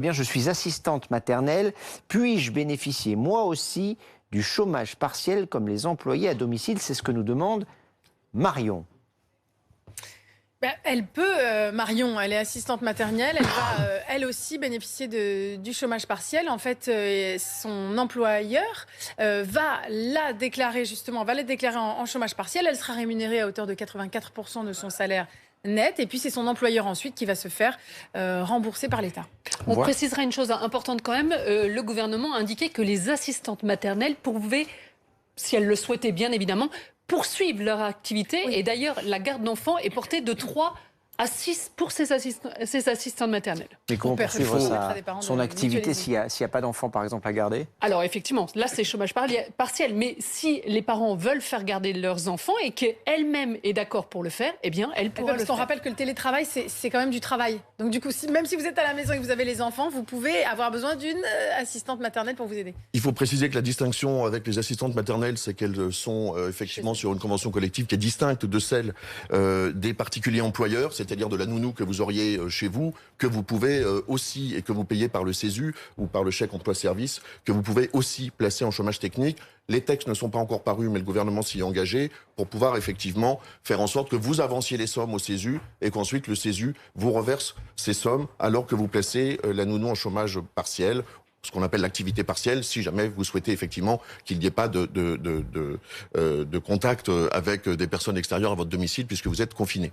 Eh bien, je suis assistante maternelle. Puis-je bénéficier moi aussi du chômage partiel comme les employés à domicile? C'est ce que nous demande Marion. Ben, elle peut, Marion, elle est assistante maternelle, elle va elle aussi bénéficier du chômage partiel. En fait, son employeur va la déclarer justement, va la déclarer en chômage partiel. Elle sera rémunérée à hauteur de 84% de son salaire net. Et puis c'est son employeur ensuite qui va se faire rembourser par l'État. On Voilà. précisera une chose importante quand même. Le gouvernement a indiqué que les assistantes maternelles pouvaient, si elles le souhaitaient bien évidemment, poursuivent leur activité. Oui. Et d'ailleurs, la garde d'enfants est portée de 3 à 6 pour ces assistantes maternelles. Mais comment Pour poursuivre permettre à des parents son de activité mutualiser. s'il n'y a pas d'enfant, par exemple, à garder? Alors effectivement, là c'est chômage partiel. Mais si les parents veulent faire garder leurs enfants et qu'elle-même est d'accord pour le faire, eh bien elle pourra le Parce qu'on faire. rappelle que le télétravail, c'est quand même du travail. Donc du coup, même si vous êtes à la maison et que vous avez les enfants, vous pouvez avoir besoin d'une assistante maternelle pour vous aider. Il faut préciser que la distinction avec les assistantes maternelles, c'est qu'elles sont effectivement sur une convention collective qui est distincte de celle des particuliers employeurs, c'est-à-dire de la nounou que vous auriez chez vous, que vous pouvez aussi, et que vous payez par le CESU ou par le chèque emploi-service, que vous pouvez aussi placer en chômage technique. Les textes ne sont pas encore parus, mais le gouvernement s'y est engagé pour pouvoir effectivement faire en sorte que vous avanciez les sommes au CESU et qu'ensuite le CESU vous reverse ces sommes alors que vous placez la nounou en chômage partiel, ce qu'on appelle l'activité partielle, si jamais vous souhaitez effectivement qu'il n'y ait pas de contact avec des personnes extérieures à votre domicile puisque vous êtes confiné.